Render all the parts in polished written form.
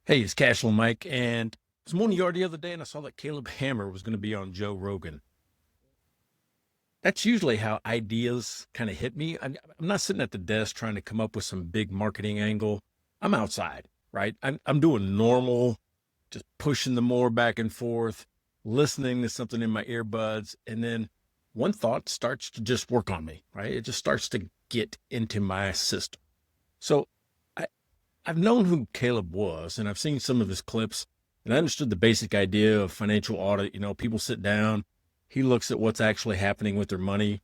Hey, it's Cashflow Mike, and I was mowing the yard the other day, and I saw that Caleb Hammer was going to be on Joe Rogan. That's usually how ideas kind of hit me. I'm not sitting at the desk trying to come up with some big marketing angle. I'm outside, right? I'm doing normal, just pushing the mower back and forth, listening to something in my earbuds, and then one thought starts to just work on me, right? It just starts to get into my system. So I, I've known who Caleb was, and I've seen some of his clips, and I understood the basic idea of financial audit. People sit down, he looks at what's actually happening with their money,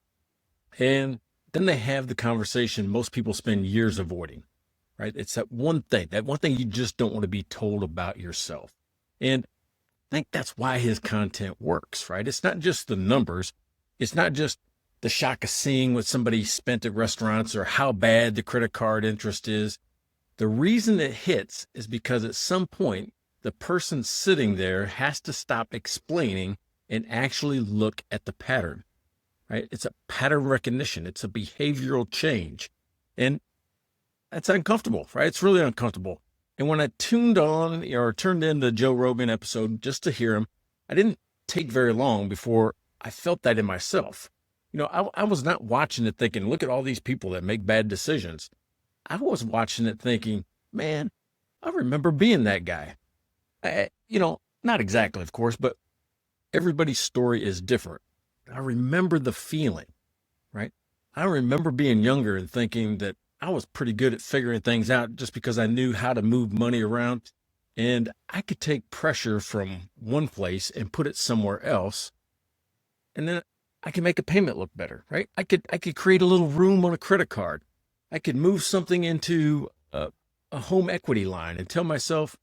and then they have the conversation most people spend years avoiding, right? It's that one thing you just don't want to be told about yourself. And I think that's why his content works, right? It's not just the numbers, it's not just the shock of seeing what somebody spent at restaurants or how bad the credit card interest is. The reason it hits is because at some point, the person sitting there has to stop explaining and actually look at the pattern, right? It's a pattern recognition, it's a behavioral change. And that's uncomfortable, right? It's really uncomfortable. And when I tuned on or turned in the Joe Rogan episode just to hear him, I didn't take very long before I felt that in myself. I was not watching it thinking, look at all these people that make bad decisions. I was watching it thinking, man, I remember being that guy. Not exactly, of course, but everybody's story is different. I remember the feeling, right? I remember being younger and thinking that I was pretty good at figuring things out just because I knew how to move money around, and I could take pressure from one place and put it somewhere else. And then I can make a payment look better, right? I could create a little room on a credit card. I could move something into a home equity line and tell myself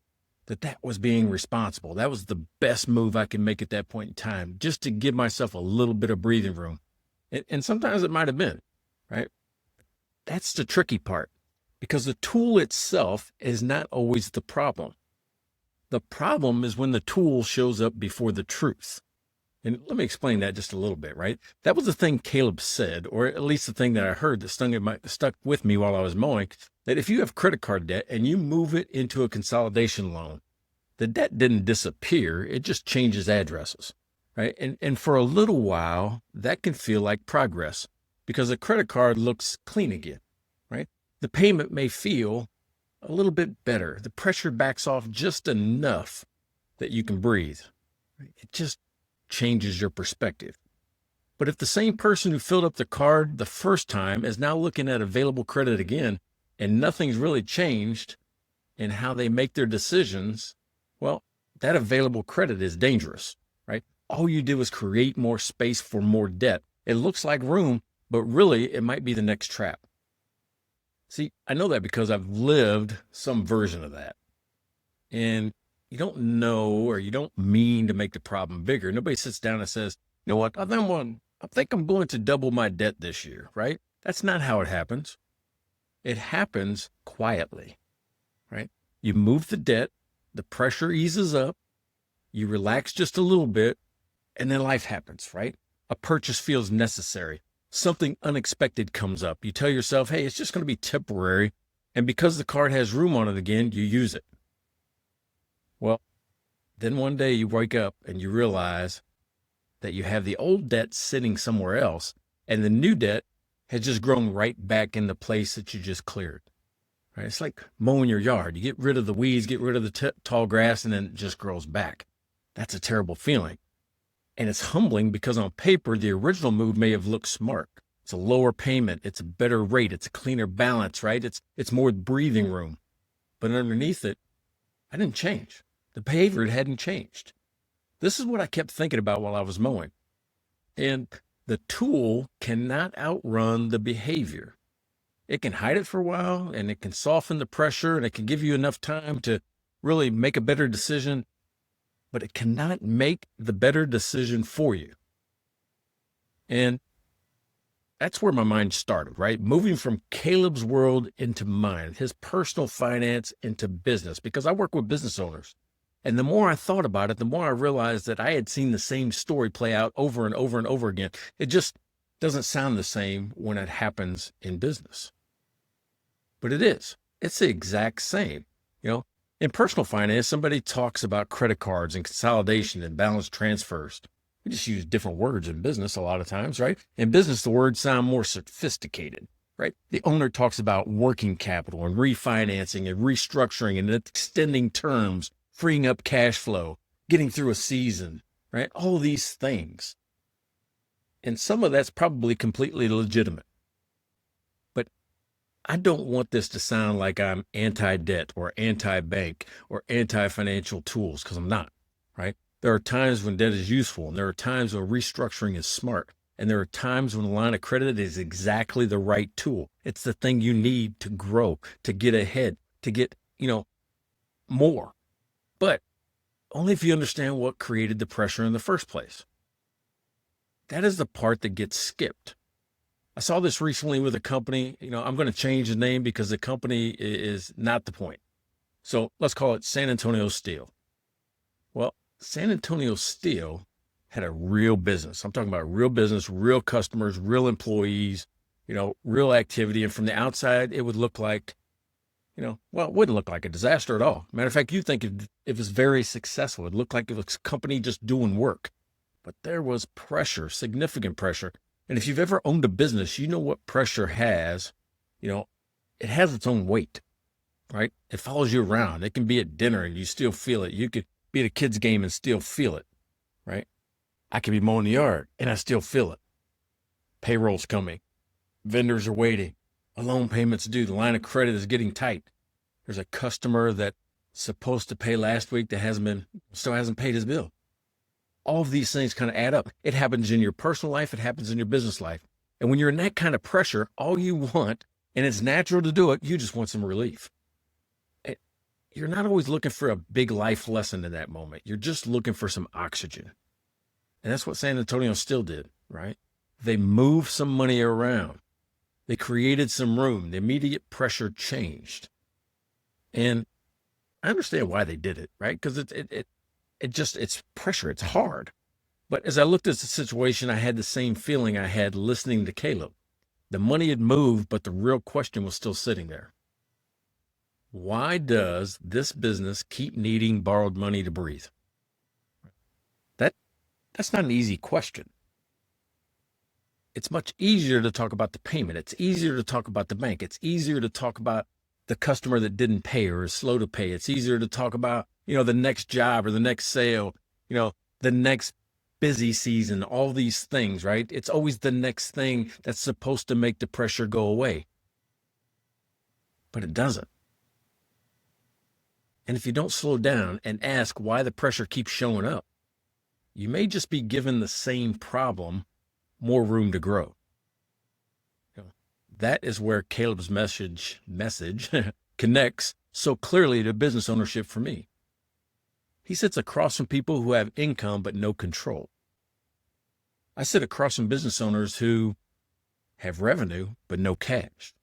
that that was being responsible. That was the best move I could make at that point in time, just to give myself a little bit of breathing room. And sometimes it might have been, right? That's the tricky part, because the tool itself is not always the problem. The problem is when the tool shows up before the truth. And let me explain that just a little bit, right? That was the thing Caleb said, or at least the thing that I heard that stuck with me while I was mowing, that if you have credit card debt and you move it into a consolidation loan, the debt didn't disappear. It just changes addresses, right? And for a little while, that can feel like progress because the credit card looks clean again, right? The payment may feel a little bit better. The pressure backs off just enough that you can breathe. It just changes your perspective. But if the same person who filled up the card the first time is now looking at available credit again and nothing's really changed in how they make their decisions, well, that available credit is dangerous, right? All you do is create more space for more debt. It looks like room, but really it might be the next trap. See, I know that because I've lived some version of that. And you don't know, or you don't mean to make the problem bigger. Nobody sits down and says, you know what, I think I'm going to double my debt this year, right? That's not how it happens. It happens quietly, right? You move the debt, the pressure eases up, you relax just a little bit, and then life happens, right? A purchase feels necessary. Something unexpected comes up. You tell yourself, hey, it's just going to be temporary. And because the card has room on it again, you use it. Well, then one day you wake up and you realize that you have the old debt sitting somewhere else, and the new debt has just grown right back in the place that you just cleared. Right? It's like mowing your yard. You get rid of the weeds, get rid of the tall grass, and then it just grows back. That's a terrible feeling. And it's humbling because on paper, the original move may have looked smart. It's a lower payment. It's a better rate. It's a cleaner balance, right? It's more breathing room. But underneath it, I didn't change. The behavior hadn't changed. This is what I kept thinking about while I was mowing. And the tool cannot outrun the behavior. It can hide it for a while, and it can soften the pressure, and it can give you enough time to really make a better decision, but it cannot make the better decision for you. And that's where my mind started, right? Moving from Caleb's world into mine, his personal finance into business, because I work with business owners. And the more I thought about it, the more I realized that I had seen the same story play out over and over and over again. It just doesn't sound the same when it happens in business. But it is. It's the exact same. In personal finance, somebody talks about credit cards and consolidation and balance transfers. We just use different words in business a lot of times, right? In business, the words sound more sophisticated, right? The owner talks about working capital and refinancing and restructuring and extending terms, freeing up cash flow, getting through a season, right? All these things. And some of that's probably completely legitimate. But I don't want this to sound like I'm anti-debt or anti-bank or anti-financial tools, because I'm not, right? There are times when debt is useful, and there are times when restructuring is smart, and there are times when a line of credit is exactly the right tool. It's the thing you need to grow, to get ahead, to get, more. But only if you understand what created the pressure in the first place. That is the part that gets skipped. I saw this recently with a company. I'm going to change the name because the company is not the point. So let's call it San Antonio Steel. Well, San Antonio Steel had a real business. I'm talking about real business, real customers, real employees, real activity. And from the outside, it would look like, it wouldn't look like a disaster at all. Matter of fact, you think it was very successful. It looked like it was a company just doing work. But there was pressure, significant pressure. And if you've ever owned a business, you know what pressure has. It has its own weight, right? It follows you around. It can be at dinner and you still feel it. You could be at a kid's game and still feel it, right? I could be mowing the yard and I still feel it. Payroll's coming. Vendors are waiting. A loan payment's due. The line of credit is getting tight. There's a customer that's supposed to pay last week that still hasn't paid his bill. All of these things kind of add up. It happens in your personal life. It happens in your business life. And when you're in that kind of pressure, all you want, and it's natural to do it, you just want some relief. You're not always looking for a big life lesson in that moment. You're just looking for some oxygen. And that's what San Antonio still did, right? They moved some money around. They created some room. The immediate pressure changed. And I understand why they did it, right? Because it's pressure. It's hard. But as I looked at the situation, I had the same feeling I had listening to Caleb. The money had moved, but the real question was still sitting there. Why does this business keep needing borrowed money to breathe? That's not an easy question. It's much easier to talk about the payment. It's easier to talk about the bank. It's easier to talk about the customer that didn't pay or is slow to pay. It's easier to talk about, the next job or the next sale, the next busy season, all these things, right? It's always the next thing that's supposed to make the pressure go away. But it doesn't. And if you don't slow down and ask why the pressure keeps showing up, you may just be given the same problem more room to grow. That is where Caleb's message connects so clearly to business ownership for me. He sits across from people who have income but no control. I sit across from business owners who have revenue but no cash.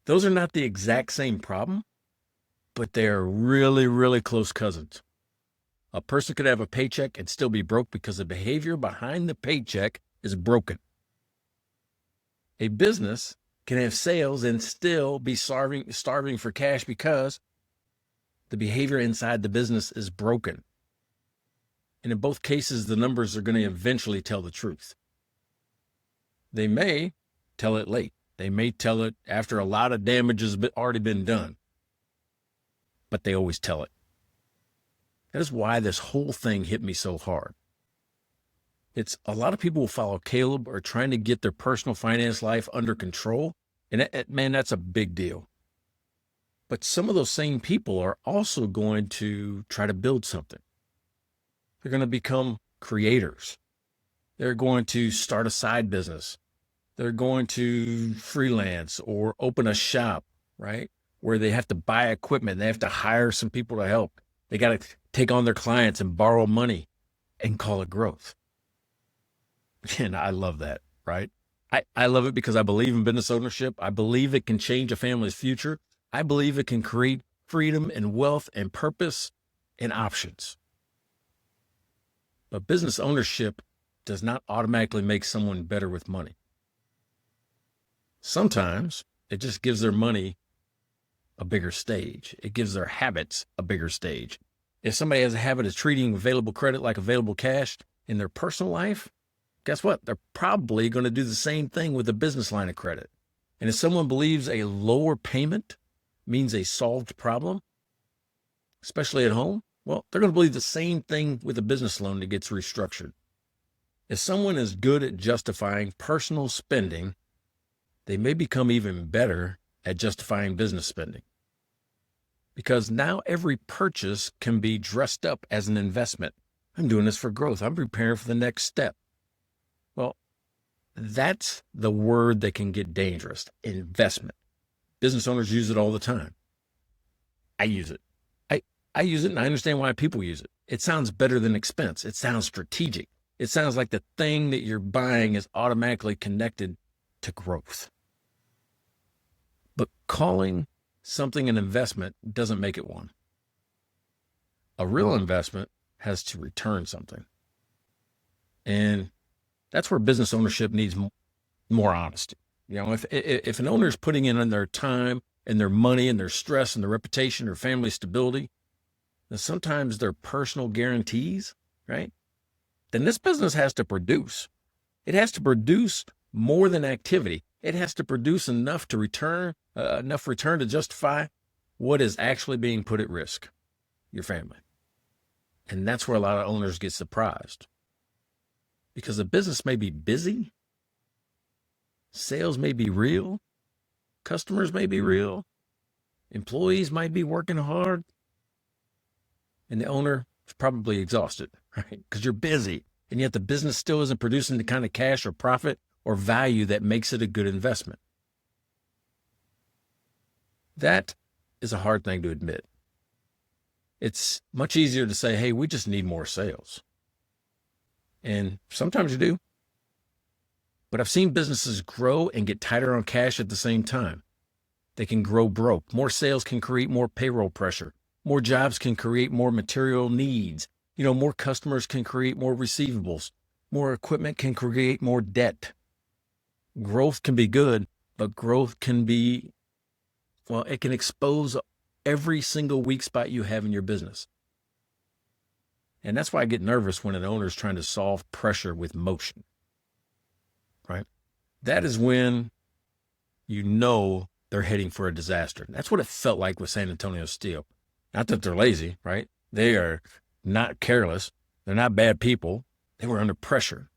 Those are not the exact same problem, but they are really, really close cousins. A person could have a paycheck and still be broke because the behavior behind the paycheck is broken. A business can have sales and still be starving for cash because the behavior inside the business is broken. And in both cases, the numbers are going to eventually tell the truth. They may tell it late. They may tell it after a lot of damage has already been done. But they always tell it. That is why this whole thing hit me so hard. It's a lot of people who follow Caleb are trying to get their personal finance life under control. And man, that's a big deal. But some of those same people are also going to try to build something. They're going to become creators. They're going to start a side business. They're going to freelance or open a shop, right? Where they have to buy equipment. They have to hire some people to help. They got to take on their clients and borrow money and call it growth. And I love that, right? I love it because I believe in business ownership. I believe it can change a family's future. I believe it can create freedom and wealth and purpose and options. But business ownership does not automatically make someone better with money. Sometimes it just gives their money a bigger stage. It gives their habits a bigger stage. If somebody has a habit of treating available credit like available cash in their personal life, guess what? They're probably going to do the same thing with a business line of credit. And if someone believes a lower payment means a solved problem, especially at home, well, they're going to believe the same thing with a business loan that gets restructured. If someone is good at justifying personal spending, they may become even better at justifying business spending. Because now every purchase can be dressed up as an investment. I'm doing this for growth. I'm preparing for the next step. Well, that's the word that can get dangerous, investment. Business owners use it all the time. I use it. I use it, and I understand why people use it. It sounds better than expense. It sounds strategic. It sounds like the thing that you're buying is automatically connected to growth. But calling something an investment doesn't make it one. A real investment has to return something. And that's where business ownership needs more honesty. You know, if an owner is putting in their time and their money and their stress and their reputation or family stability, then sometimes their personal guarantees, right? Then this business has to produce. It has to produce more than activity. It has to produce enough to return to justify what is actually being put at risk, your family. And that's where a lot of owners get surprised. Because the business may be busy, sales may be real, customers may be real, employees might be working hard, and the owner is probably exhausted, right? Because you're busy, and yet the business still isn't producing the kind of cash or profit or value that makes it a good investment. That is a hard thing to admit. It's much easier to say, hey, we just need more sales. And sometimes you do. But I've seen businesses grow and get tighter on cash at the same time. They can grow broke. More sales can create more payroll pressure. More jobs can create more material needs. More customers can create more receivables. More equipment can create more debt. Growth can be good, but growth can be, it can expose every single weak spot you have in your business. And that's why I get nervous when an owner is trying to solve pressure with motion, right? That is when they're heading for a disaster. That's what it felt like with San Antonio Steel. Not that they're lazy, right? They are not careless. They're not bad people. They were under pressure.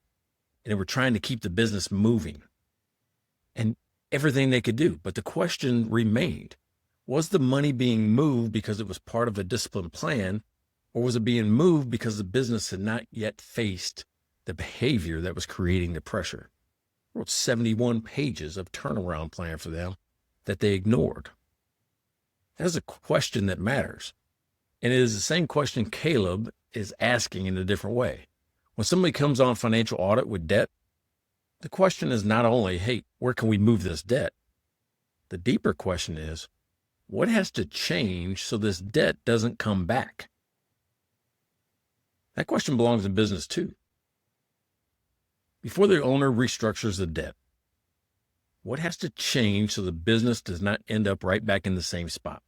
And they were trying to keep the business moving. And everything they could do. But the question remained, was the money being moved because it was part of a disciplined plan, or was it being moved because the business had not yet faced the behavior that was creating the pressure? I wrote 71 pages of turnaround plan for them that they ignored. That is a question that matters. And it is the same question Caleb is asking in a different way. When somebody comes on financial audit with debt, the question is not only, hey, where can we move this debt? The deeper question is, what has to change so this debt doesn't come back? That question belongs in business too. Before the owner restructures the debt, what has to change so the business does not end up right back in the same spot?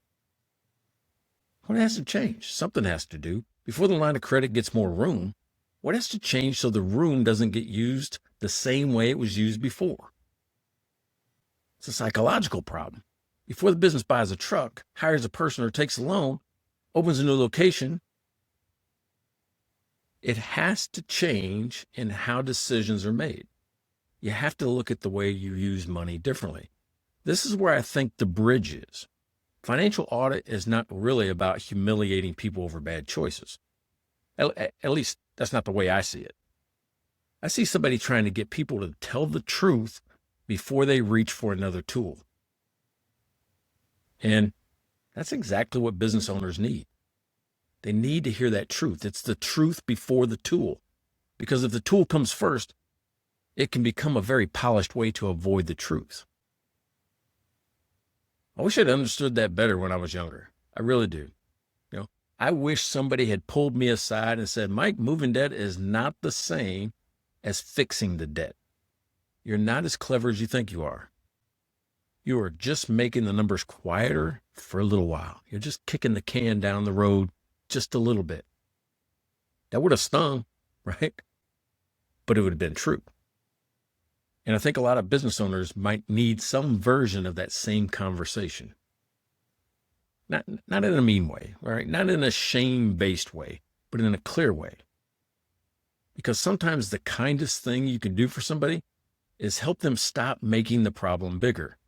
What has to change? Something has to do. Before the line of credit gets more room, what has to change so the room doesn't get used the same way it was used before? It's a psychological problem. Before the business buys a truck, hires a person, or takes a loan, opens a new location, it has to change in how decisions are made. You have to look at the way you use money differently. This is where I think the bridge is. Financial audit is not really about humiliating people over bad choices. At least that's not the way I see it. I see somebody trying to get people to tell the truth before they reach for another tool. And that's exactly what business owners need. They need to hear that truth. It's the truth before the tool. Because if the tool comes first, it can become a very polished way to avoid the truth. I wish I'd understood that better when I was younger. I really do. I wish somebody had pulled me aside and said, Mike, moving debt is not the same as fixing the debt. You're not as clever as you think you are. You are just making the numbers quieter for a little while. You're just kicking the can down the road just a little bit. That would have stung, right? But it would have been true. And I think a lot of business owners might need some version of that same conversation. Not in a mean way, right? Not in a shame-based way, but in a clear way. Because sometimes the kindest thing you can do for somebody is help them stop making the problem bigger.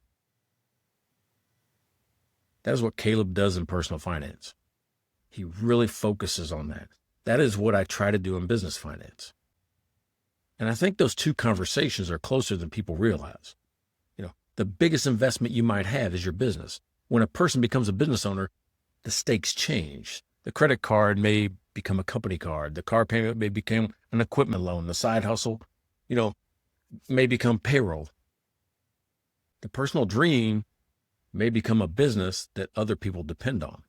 That is what Caleb does in personal finance. He really focuses on that. That is what I try to do in business finance. And I think those two conversations are closer than people realize. The biggest investment you might have is your business. When a person becomes a business owner, the stakes change. The credit card may become a company card. The car payment may become an equipment loan. The side hustle, may become payroll. The personal dream may become a business that other people depend on.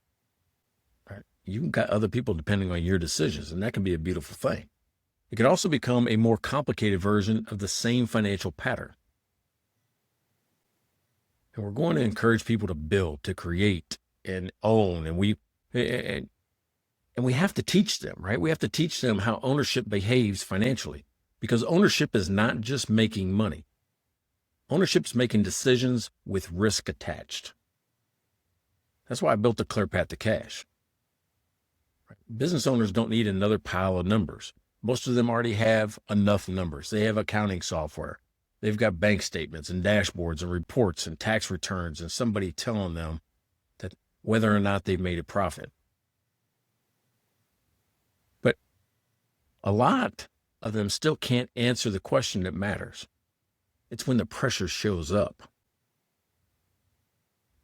Right? You've got other people depending on your decisions, and that can be a beautiful thing. It can also become a more complicated version of the same financial pattern. And we're going to encourage people to build, to create, and own. And we have to teach them, right? We have to teach them how ownership behaves financially, because ownership is not just making money. Ownership is making decisions with risk attached. That's why I built a clear path to cash. Business owners don't need another pile of numbers. Most of them already have enough numbers. They have accounting software. They've got bank statements and dashboards and reports and tax returns and somebody telling them that whether or not they've made a profit. But a lot of them still can't answer the question that matters. It's when the pressure shows up.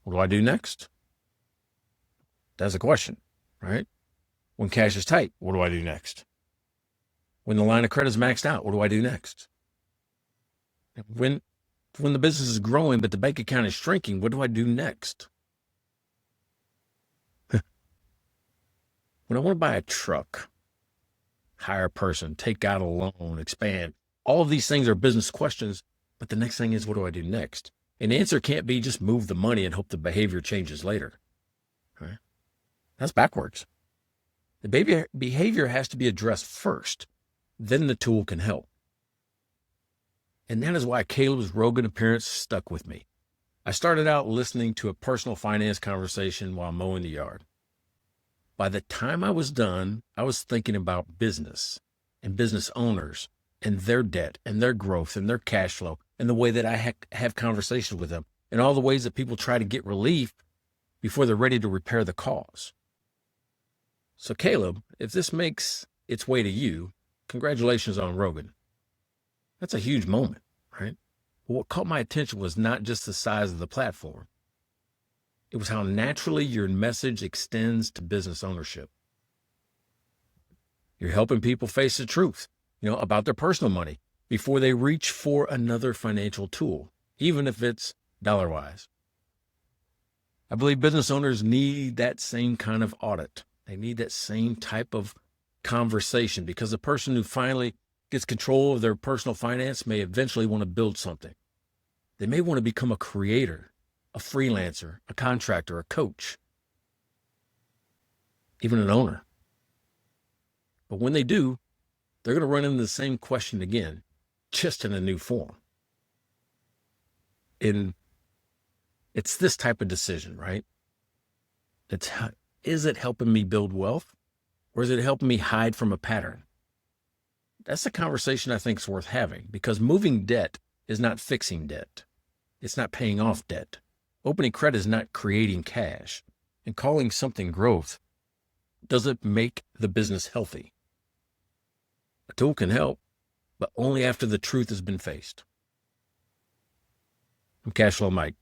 What do I do next? That's a question, right? When cash is tight, what do I do next? When the line of credit is maxed out, what do I do next? When the business is growing, but the bank account is shrinking, what do I do next? When I want to buy a truck, hire a person, take out a loan, expand, all of these things are business questions, but the next thing is, what do I do next? And the answer can't be just move the money and hope the behavior changes later. Right? That's backwards. The behavior has to be addressed first, then the tool can help. And that is why Caleb's Rogan appearance stuck with me. I started out listening to a personal finance conversation while mowing the yard. By the time I was done, I was thinking about business and business owners and their debt and their growth and their cash flow and the way that I have conversations with them and all the ways that people try to get relief before they're ready to repair the cause. So Caleb, if this makes its way to you, congratulations on Rogan. That's a huge moment, right? But what caught my attention was not just the size of the platform. It was how naturally your message extends to business ownership. You're helping people face the truth, about their personal money before they reach for another financial tool, even if it's dollar-wise. I believe business owners need that same kind of audit. They need that same type of conversation, because the person who finally gets control of their personal finance may eventually want to build something. They may want to become a creator, a freelancer, a contractor, a coach, even an owner. But when they do, they're going to run into the same question again, just in a new form. And it's this type of decision, right? Is it helping me build wealth, or is it helping me hide from a pattern? That's a conversation I think is worth having, because moving debt is not fixing debt. It's not paying off debt. Opening credit is not creating cash. And calling something growth doesn't make the business healthy. A tool can help, but only after the truth has been faced. I'm Cashflow Mike.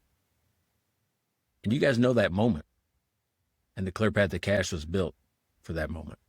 And you guys know that moment. And the Clear Path to Cash was built for that moment.